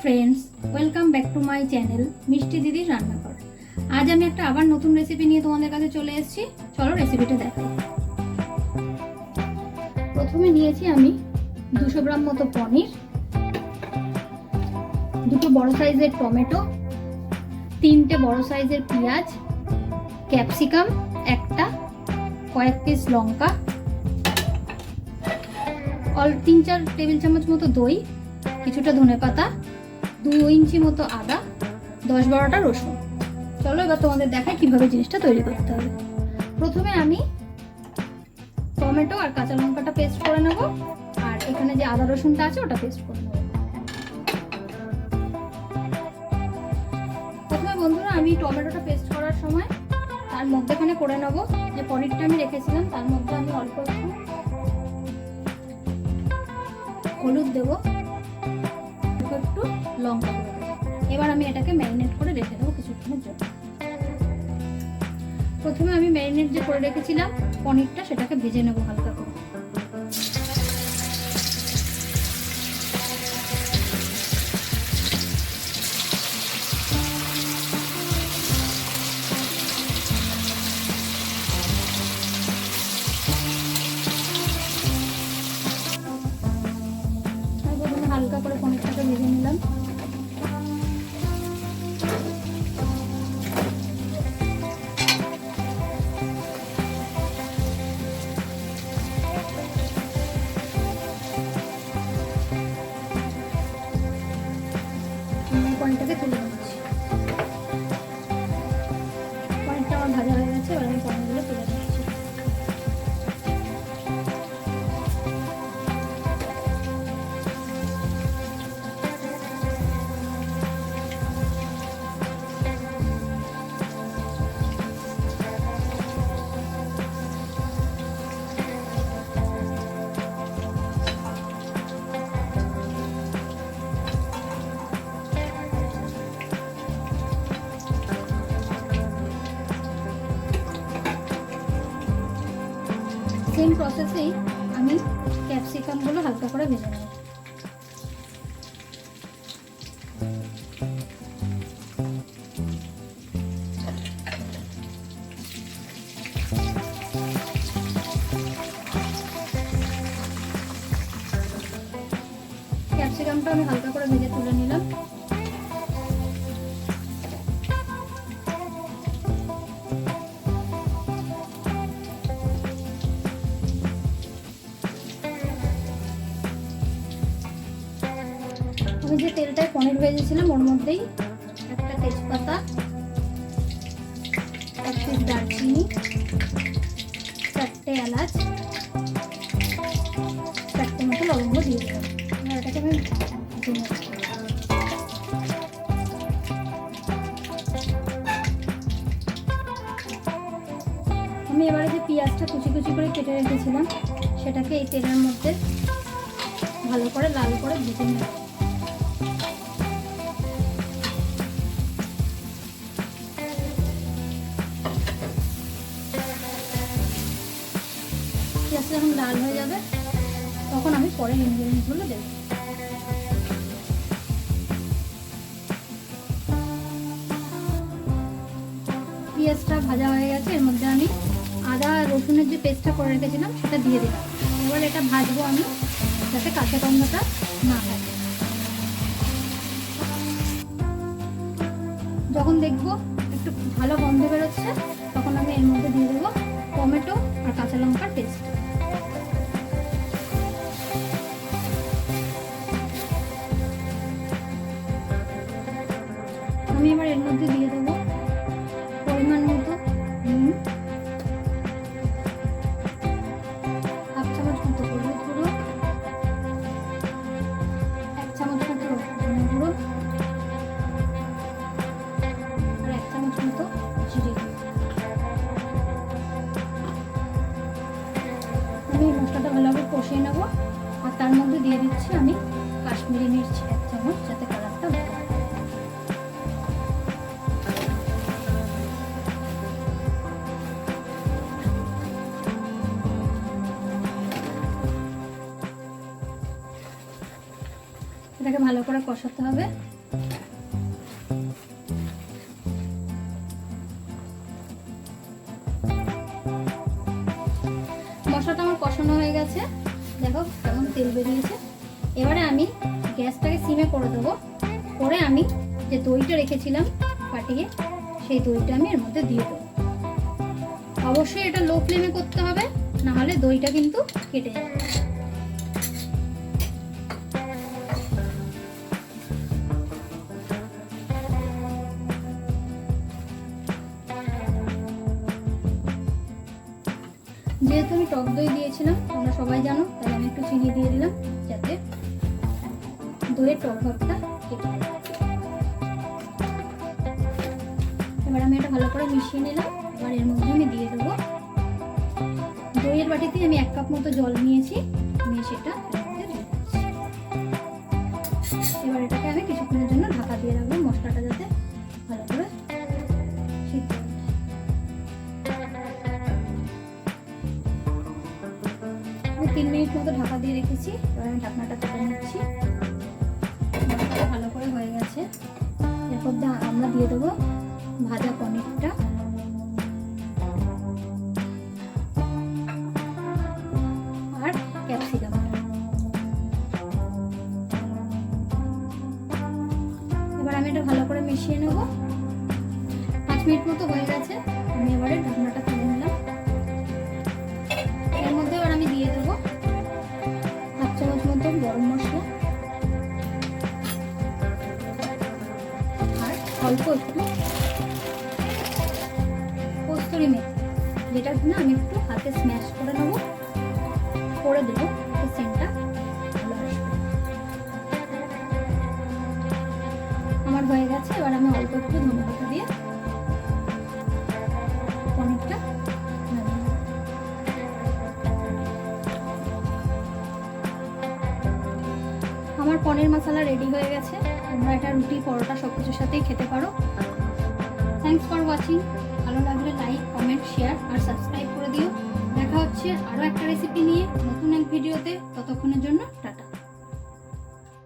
Friends, welcome back to my channel মিষ্টি দিদির রান্নাঘর। আজ আমি একটা আবার নতুন রেসিপি নিয়ে তোমাদের কাছে চলে এসেছি। চলো রেসিপিটা দেখাই। প্রথমে নিয়েছি আমি 200 গ্রাম মতো পনির, দুটো বড় সাইজের টমেটো, 3টে বড় সাইজের পেঁয়াজ, ক্যাপসিকাম একটা, কয়েক পিস লঙ্কা, 3-4 টেবিল চামচ মতো দই, কিছুটা ধনেপাতা, 2 ইঞ্চি মতো আদা, 10-12টা রসুন। চলো এবার তোমাদের দেখাই কিভাবে জিনিসটা তৈরি করতে হবে। প্রথমে আমি টমেটো আর কাঁচা লঙ্কাটা পেস্ট করে নেব, আর এখানে যে আদা রসুনটা আছে ওটা পেস্ট করে নেব। প্রথমে বন্ধুরা আমি টমেটোটা পেস্ট করার সময় তার মধ্যেখানে করে নেব যে পনিরটা আমি রেখেছিলাম, তার মধ্যে আমি অল্প একটু হলুদ দেবো, একটু লঙ্কা দেবো। এবার আমি এটাকে ম্যারিনেট করে রেখে দেবো কিছুক্ষণের জন্য। প্রথমে আমি ম্যারিনেট যে করে রেখেছিলাম পনিরটা, সেটাকে ভেজে নেবো হালকা করে। হালকা করে পনিরটাকে ভেজে নিলাম। পনিরটাকে তুলে নিচ্ছি। পনিরটা আমার ভাজা হয়ে গেছে, এবার আমি পনিরগুলো তুলে নিচ্ছি। সেম প্রসেসেই আমি ক্যাপসিকামগুলো হালকা করে ভেজে নেব। ক্যাপসিকামটা আমি হালকা করে ভেজে তুলে নিলাম। আমি যে তেলটায় পনির ভেজেছিলাম ওর মধ্যেই একটা তেজপাতা, 1 পিস দারচিনি, 4টে এলাচ, 4টে মতো লবঙ্গ দিয়ে দিলাম। এটাকে আমি এবারে যে পেঁয়াজটা কুচি কুচি করে কেটে রেখেছিলাম সেটাকে এই তেলের মধ্যে ভালো করে লাল করে ভেজে নেব। পেঁয়াজটা যখন লাল হয়ে যাবে তখন আমি পরে ইনগ্রেডিয়েন্টসগুলো দেব। পেঁয়াজটা ভাজা হয়ে গেছে, এর মধ্যে আমি আদা রসুনের যে পেস্টটা করে রেখেছিলাম সেটা দিয়ে দিলাম। এবার এটা ভাজবো আমি, যাতে কাঁচা গন্ধটা না থাকে। যখন দেখবো একটু ভালো গন্ধ বেরোচ্ছে তখন আমি এর মধ্যে দিয়ে দেবো টমেটো আর কাঁচা লঙ্কার পেস্ট। আমি এবার এর মধ্যে দিয়ে দেবো পরিমাণ মতো নুন, 1/2 চামচ মতো হলুদ গুঁড়ো, 1 চামচ মতো ধনে গুঁড়ো, আর 1 চামচ মতো জিরে গুঁড়ো। আমি এই মশলাটা ভালোভাবে কষিয়ে নেব, আর তার মধ্যে দিয়ে দিচ্ছি আমি কাশ্মীরি মির্চ 1 চামচ, যাতে কালারটা ভালো হয়। এটাকে ভালো করে কষাতে হবে। মশলাটা আমার কষানো হয়ে গেছে, দেখো কেমন তেল বেরিয়েছে। এবারে আমি গ্যাসটাকে সিমে করে দেবো, করে আমি যে দইটা রেখেছিলাম ফাটিয়ে সেই দইটা আমি এর মধ্যে দিয়ে দেবো। অবশ্যই এটা লো ফ্লেমে করতে হবে, না হলে দইটা কিন্তু কেটে যাবে। যেহেতু আমি টক দই দিয়েছিলাম, তোমরা সবাই জানো, তাই আমি একটু চিনি দিয়ে দিলাম যাতে দইয়ের টক ভাবটা কেটে যায়। এবার আমি এটা ভালো করে মিশিয়ে নিলাম। এবার এর মধ্যে আমি দিয়ে দেবো দইয়ের বাটিতে আমি 1 কাপ মতো জল নিয়েছি, আমি সেটা এবার এটাকে আমি কিছুক্ষণের জন্য ঢাকা দিয়ে রাখবো, মশলাটা যাতে ভালো করে সিদ্ধ হয়। আমি 3 মিনিট মতো ঢাকা দিয়ে রেখেছি। এবার আমি ঢাকনাটা তুলে নিচ্ছি। মশলাটা ভালো করে হয়ে গেছে। এরপর আমরা দিয়ে দেবো ভাজা পনিরটা। আর ক্যাপসিকামটা। এবার আমি এটা ভালো করে মিশিয়ে নেব। 5 মিনিট মতো হয়ে গেছে। আমি এবারে ঢাকনাটা তুলে নিলাম। এর মধ্যে এবার আমি দিয়ে দেবো 1 চামচ মতো গরম মশলা আর অল্প একটু কস্তুরি মেথি, যেটা কিনা আমি একটু হাতে স্ম্যাশ করে নেবো, করে দেবো, সেন্টটা ভালো আসবে। আমার হয়ে গেছে। এবার আমি অল্প একটু ধনে পাতা দিয়ে পনিরটা নামিয়ে নেব। আমার পনির মশলা রেডি হয়ে গেছে। তোমরা এটা রুটি, পরোটা সব কিছুর সাথেই খেতে পারো। Thanks for watching. ভালো লাগলে লাইক, কমেন্ট, শেয়ার আর সাবস্ক্রাইব করে দিও। দেখা হচ্ছে আরও একটা রেসিপি নিয়ে নতুন এক ভিডিওতে। ততক্ষণের জন্য টাটা।